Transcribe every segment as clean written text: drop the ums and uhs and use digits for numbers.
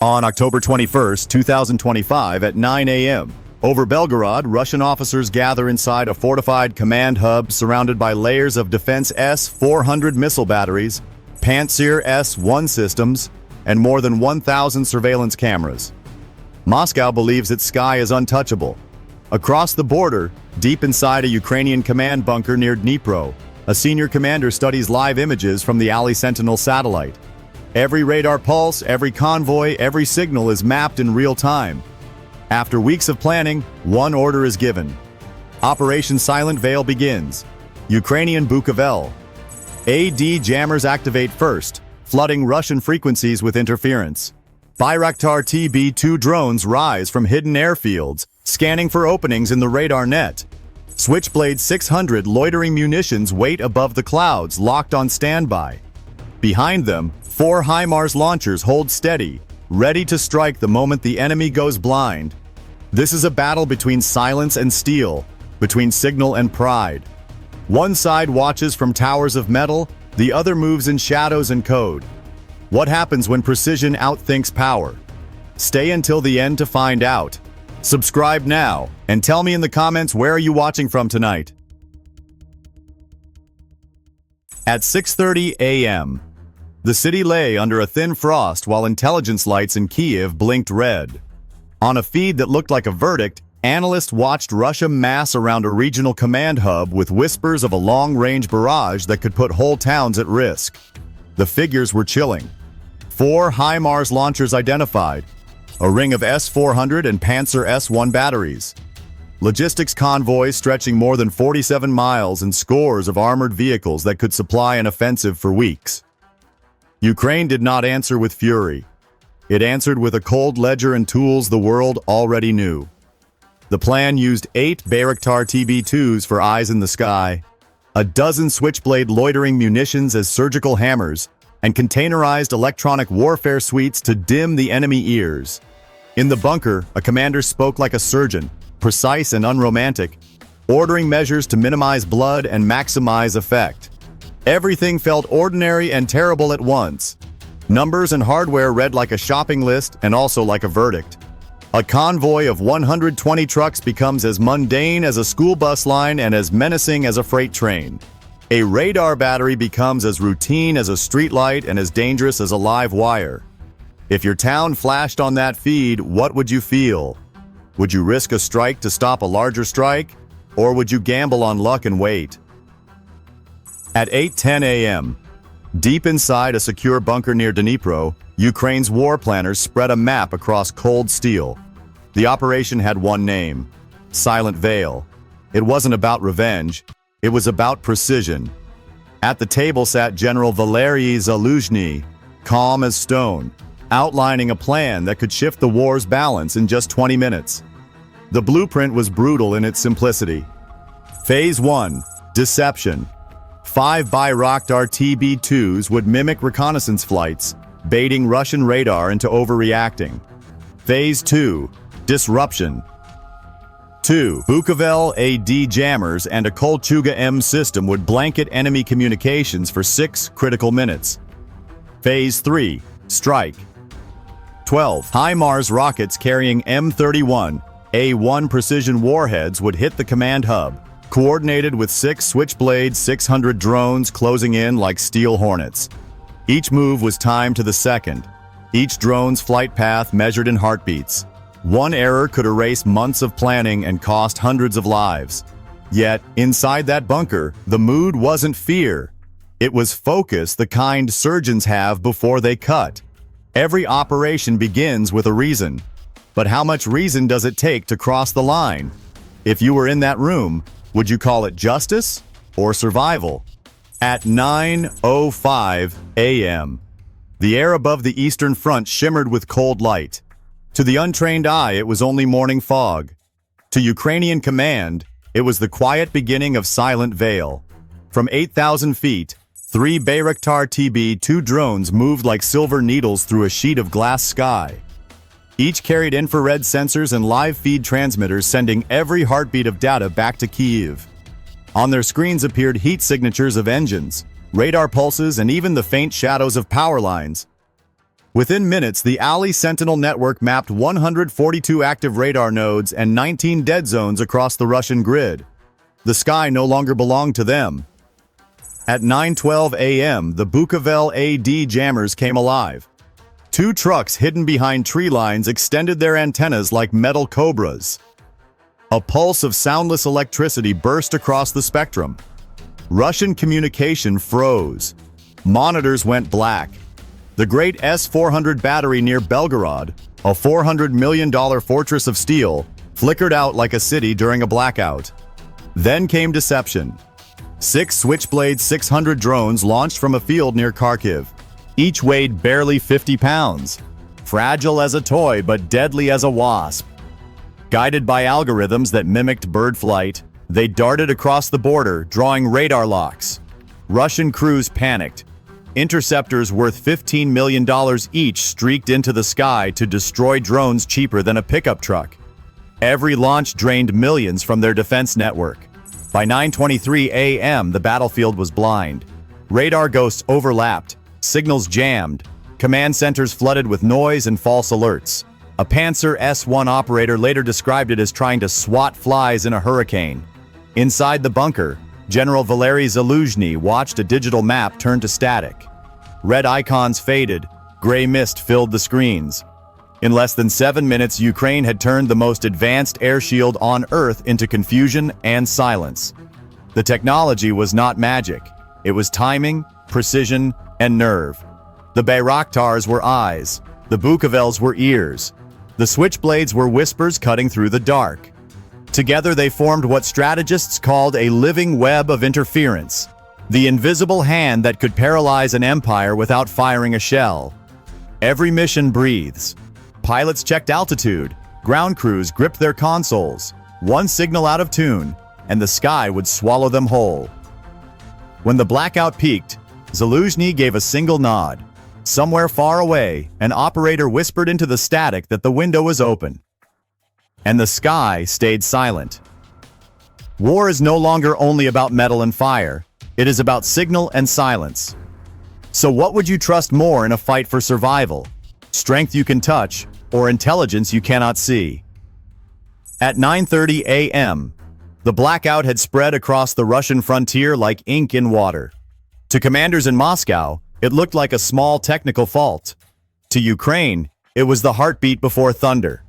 On October 21, 2025 at 9 a.m., over Belgorod, Russian officers gather inside a fortified command hub surrounded by layers of defense S-400 missile batteries, Pantsir S-1 systems, and more than 1,000 surveillance cameras. Moscow believes its sky is untouchable. Across the border, deep inside a Ukrainian command bunker near Dnipro, a senior commander studies live images from the Ally Sentinel satellite. Every radar pulse, every convoy, every signal is mapped in real time. After weeks of planning, one order is given. Operation Silent Veil begins. Ukrainian Bukovel. AD jammers activate first, flooding Russian frequencies with interference. Bayraktar TB2 drones rise from hidden airfields, scanning for openings in the radar net. Switchblade 600 loitering munitions wait above the clouds, locked on standby. Behind them, 4 HIMARS launchers hold steady, ready to strike the moment the enemy goes blind. This is a battle between silence and steel, between signal and pride. One side watches from towers of metal, the other moves in shadows and code. What happens when precision outthinks power? Stay until the end to find out. Subscribe now, and tell me in the comments where are you watching from tonight. At 6:30 a.m., the city lay under a thin frost while intelligence lights in Kiev blinked red. On a feed that looked like a verdict, analysts watched Russia mass around a regional command hub with whispers of a long-range barrage that could put whole towns at risk. The figures were chilling. 4 HIMARS launchers identified, a ring of S-400 and Pantsir S-1 batteries, logistics convoys stretching more than 47 miles and scores of armored vehicles that could supply an offensive for weeks. Ukraine did not answer with fury. It answered with a cold ledger and tools the world already knew. The plan used 8 Bayraktar TB2s for eyes in the sky, a dozen Switchblade loitering munitions as surgical hammers, and containerized electronic warfare suites to dim the enemy ears. In the bunker, a commander spoke like a surgeon, precise and unromantic, ordering measures to minimize blood and maximize effect. Everything felt ordinary and terrible at once. Numbers and hardware read like a shopping list and also like a verdict. A convoy of 120 trucks becomes as mundane as a school bus line and as menacing as a freight train. A radar battery becomes as routine as a streetlight and as dangerous as a live wire. If your town flashed on that feed, what would you feel? Would you risk a strike to stop a larger strike? Or would you gamble on luck and wait? At 8:10 a.m., deep inside a secure bunker near Dnipro, Ukraine's war planners spread a map across cold steel. The operation had one name: Silent Veil. It wasn't about revenge, it was about precision. At the table sat General Valery Zaluzhny, calm as stone, outlining a plan that could shift the war's balance in just 20 minutes. The blueprint was brutal in its simplicity. Phase 1: Deception. 5 Bayraktar TB2s would mimic reconnaissance flights, baiting Russian radar into overreacting. Phase 2: Disruption. 2 Bukovel AD jammers and a Kolchuga M system would blanket enemy communications for 6 critical minutes. Phase 3: Strike. 12 HIMARS rockets carrying M31A1 precision warheads would hit the command hub, coordinated with 6 Switchblade 600 drones closing in like steel hornets. Each move was timed to the second, each drone's flight path measured in heartbeats. One error could erase months of planning and cost hundreds of lives. Yet, inside that bunker, the mood wasn't fear. It was focus, the kind surgeons have before they cut. Every operation begins with a reason. But how much reason does it take to cross the line? If you were in that room, would you call it justice or survival? At 9:05 a.m., the air above the Eastern Front shimmered with cold light. To the untrained eye, it was only morning fog. To Ukrainian command, it was the quiet beginning of Silent Veil. From 8,000 feet, 3 Bayraktar TB2 drones moved like silver needles through a sheet of glass sky. Each carried infrared sensors and live feed transmitters sending every heartbeat of data back to Kyiv. On their screens appeared heat signatures of engines, radar pulses, and even the faint shadows of power lines. Within minutes, the ALI Sentinel network mapped 142 active radar nodes and 19 dead zones across the Russian grid. The sky no longer belonged to them. At 9:12 a.m., the Bukovel AD jammers came alive. Two trucks hidden behind tree lines extended their antennas like metal cobras. A pulse of soundless electricity burst across the spectrum. Russian communication froze. Monitors went black. The great S-400 battery near Belgorod, a $400 million fortress of steel, flickered out like a city during a blackout. Then came deception. 6 Switchblade 600 drones launched from a field near Kharkiv. Each weighed barely 50 pounds. Fragile as a toy but deadly as a wasp. Guided by algorithms that mimicked bird flight, they darted across the border, drawing radar locks. Russian crews panicked. Interceptors worth $15 million each streaked into the sky to destroy drones cheaper than a pickup truck. Every launch drained millions from their defense network. By 9:23 a.m., the battlefield was blind. Radar ghosts overlapped, signals jammed, command centers flooded with noise and false alerts. A Pantsir S-1 operator later described it as trying to swat flies in a hurricane. Inside the bunker, General Valery Zaluzhny watched a digital map turn to static. Red icons faded, gray mist filled the screens. In less than 7 minutes, Ukraine had turned the most advanced air shield on Earth into confusion and silence. The technology was not magic. It was timing, precision, and nerve. The Bayraktars were eyes. The Bukovels were ears. The Switchblades were whispers cutting through the dark. Together they formed what strategists called a living web of interference, the invisible hand that could paralyze an empire without firing a shell. Every mission breathes. Pilots checked altitude, ground crews gripped their consoles, one signal out of tune, and the sky would swallow them whole. When the blackout peaked, Zaluzhny gave a single nod. Somewhere far away, an operator whispered into the static that the window was open. And the sky stayed silent. War is no longer only about metal and fire. It is about signal and silence. So what would you trust more in a fight for survival? Strength you can touch, or intelligence you cannot see? At 9:30 a.m., the blackout had spread across the Russian frontier like ink in water. To commanders in Moscow, it looked like a small technical fault. To Ukraine, it was the heartbeat before thunder.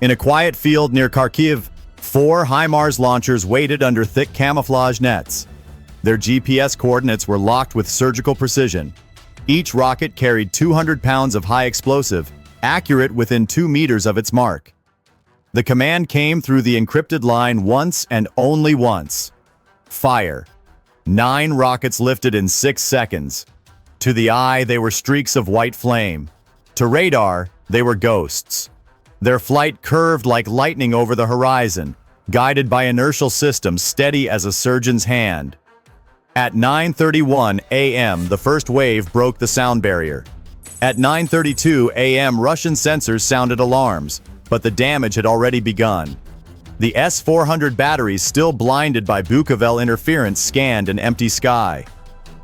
In a quiet field near Kharkiv, 4 HIMARS launchers waited under thick camouflage nets. Their GPS coordinates were locked with surgical precision. Each rocket carried 200 pounds of high explosive, accurate within 2 meters of its mark. The command came through the encrypted line once and only once. Fire. 9 rockets lifted in 6 seconds. To the eye, they were streaks of white flame. To radar, they were ghosts. Their flight curved like lightning over the horizon, guided by inertial systems steady as a surgeon's hand. At 9:31 a.m., the first wave broke the sound barrier. At 9:32 a.m., Russian sensors sounded alarms, but the damage had already begun. The S-400 batteries, still blinded by Bukovel interference, scanned an empty sky.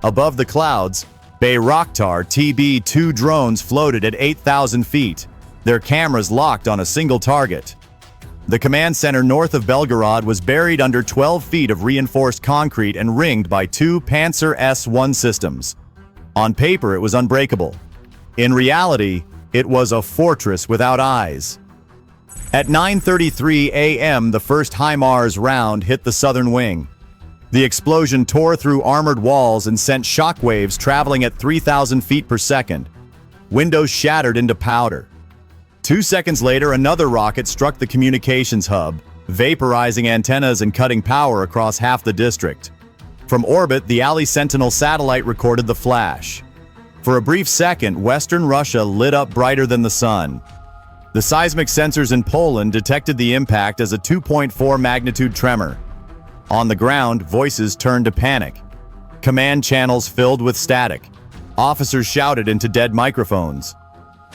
Above the clouds, Bayraktar TB-2 drones floated at 8,000 feet, their cameras locked on a single target. The command center north of Belgorod was buried under 12 feet of reinforced concrete and ringed by 2 Pantsir S-1 systems. On paper, it was unbreakable. In reality, it was a fortress without eyes. At 9:33 a.m., the first HIMARS round hit the southern wing. The explosion tore through armored walls and sent shockwaves traveling at 3,000 feet per second. Windows shattered into powder. 2 seconds later, another rocket struck the communications hub, vaporizing antennas and cutting power across half the district. From orbit, the ALI Sentinel satellite recorded the flash. For a brief second, Western Russia lit up brighter than the sun. The seismic sensors in Poland detected the impact as a 2.4 magnitude tremor. On the ground, voices turned to panic. Command channels filled with static. Officers shouted into dead microphones.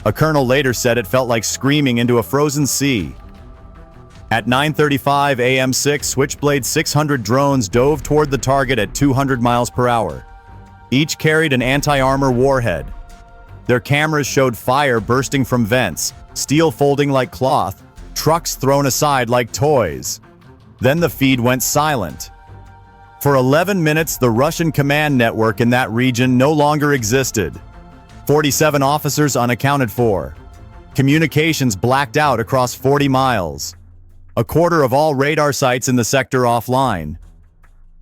A colonel later said it felt like screaming into a frozen sea. At 9:35 a.m., 6 Switchblade 600 drones dove toward the target at 200 miles per hour. Each carried an anti-armor warhead. Their cameras showed fire bursting from vents, steel folding like cloth, trucks thrown aside like toys. Then the feed went silent. For 11 minutes, the Russian command network in that region no longer existed. 47 officers unaccounted for. Communications blacked out across 40 miles. A quarter of all radar sites in the sector offline.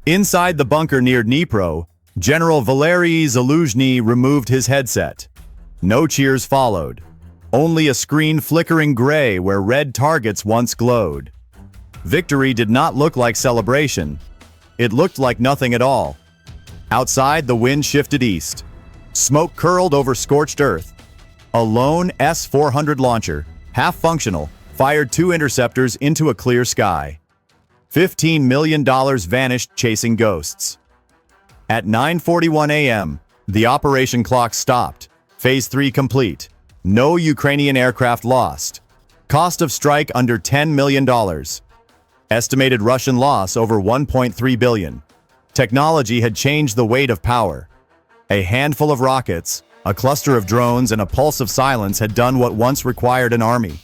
Inside the bunker near Dnipro, General Valery Zaluzhny removed his headset. No cheers followed. Only a screen flickering gray where red targets once glowed. Victory did not look like celebration. It looked like nothing at all. Outside, the wind shifted east. Smoke curled over scorched earth. A lone S-400 launcher, half functional, fired 2 interceptors into a clear sky. $15 million vanished chasing ghosts. At 9:41 a.m., the operation clock stopped. Phase 3 complete. No Ukrainian aircraft lost. Cost of strike under $10 million. Estimated Russian loss over $1.3 billion. Technology had changed the weight of power. A handful of rockets, a cluster of drones, and a pulse of silence had done what once required an army.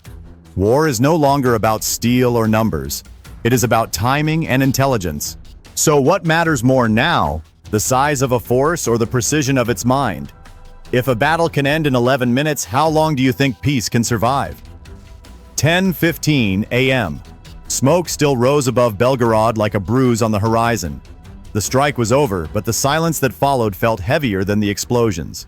War is no longer about steel or numbers. It is about timing and intelligence. So what matters more now, the size of a force or the precision of its mind? If a battle can end in 11 minutes, how long do you think peace can survive? 10:15 a.m. Smoke still rose above Belgorod like a bruise on the horizon. The strike was over, but the silence that followed felt heavier than the explosions.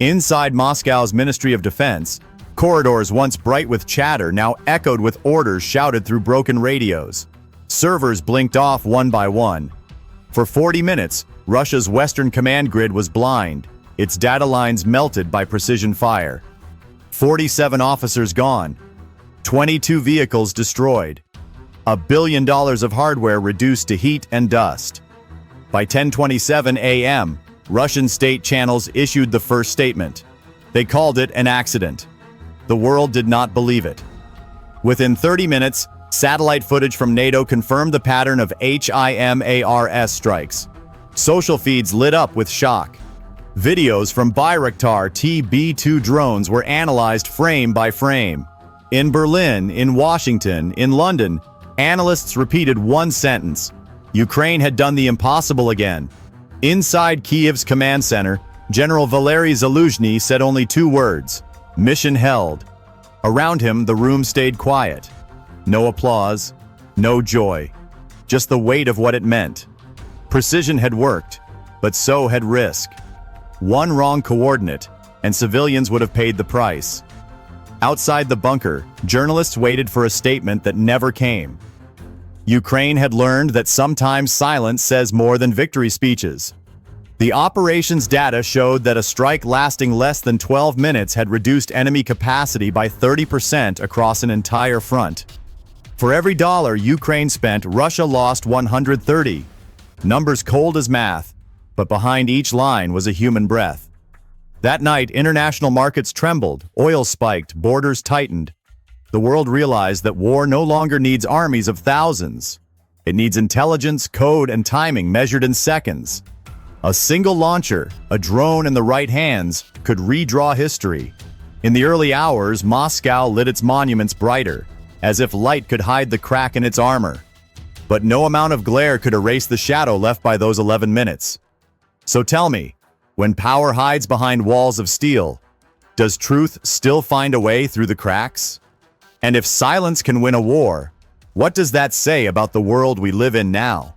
Inside Moscow's Ministry of Defense, corridors once bright with chatter now echoed with orders shouted through broken radios. Servers blinked off one by one. For 40 minutes, Russia's Western command grid was blind, its data lines melted by precision fire. 47 officers gone. 22 vehicles destroyed. $1 billion of hardware reduced to heat and dust. By 10:27 a.m., Russian state channels issued the first statement. They called it an accident. The world did not believe it. Within 30 minutes, satellite footage from NATO confirmed the pattern of HIMARS strikes. Social feeds lit up with shock. Videos from Bayraktar TB2 drones were analyzed frame by frame. In Berlin, in Washington, in London, analysts repeated one sentence: Ukraine had done the impossible again. Inside Kiev's command center, General Valery Zaluzhny said only 2 words: mission held. Around him, the room stayed quiet. No applause, no joy, just the weight of what it meant. Precision had worked, but so had risk. One wrong coordinate, and civilians would have paid the price. Outside the bunker, journalists waited for a statement that never came. Ukraine had learned that sometimes silence says more than victory speeches. The operations data showed that a strike lasting less than 12 minutes had reduced enemy capacity by 30% across an entire front. For every dollar Ukraine spent, Russia lost 130. Numbers cold as math, but behind each line was a human breath. That night, international markets trembled, oil spiked, borders tightened. The world realized that war no longer needs armies of thousands. It needs intelligence, code, and timing measured in seconds. A single launcher, a drone in the right hands, could redraw history. In the early hours, Moscow lit its monuments brighter, as if light could hide the crack in its armor. But no amount of glare could erase the shadow left by those 11 minutes. So tell me, when power hides behind walls of steel, does truth still find a way through the cracks? And if silence can win a war, what does that say about the world we live in now?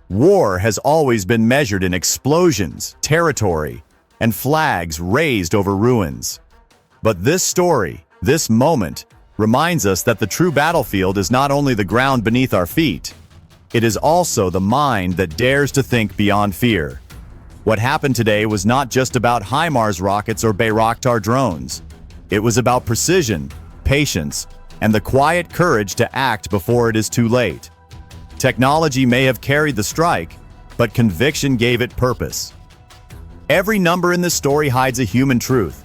War has always been measured in explosions, territory, and flags raised over ruins. But this story, this moment, reminds us that the true battlefield is not only the ground beneath our feet, it is also the mind that dares to think beyond fear. What happened today was not just about HIMARS rockets or Bayraktar drones. It was about precision, patience, and the quiet courage to act before it is too late. Technology may have carried the strike, but conviction gave it purpose. Every number in this story hides a human truth.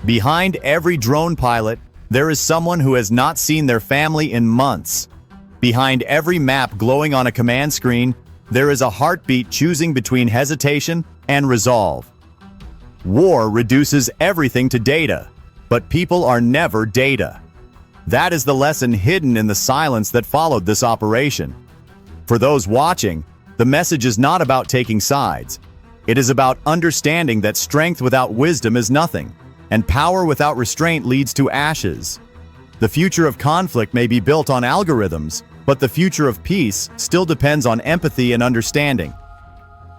Behind every drone pilot, there is someone who has not seen their family in months. Behind every map glowing on a command screen, there is a heartbeat choosing between hesitation and resolve. War reduces everything to data, but people are never data. That is the lesson hidden in the silence that followed this operation. For those watching, the message is not about taking sides. It is about understanding that strength without wisdom is nothing, and power without restraint leads to ashes. The future of conflict may be built on algorithms, but the future of peace still depends on empathy and understanding.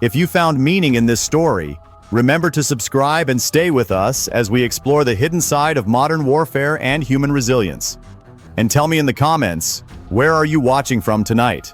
If you found meaning in this story, remember to subscribe and stay with us as we explore the hidden side of modern warfare and human resilience. And tell me in the comments, where are you watching from tonight?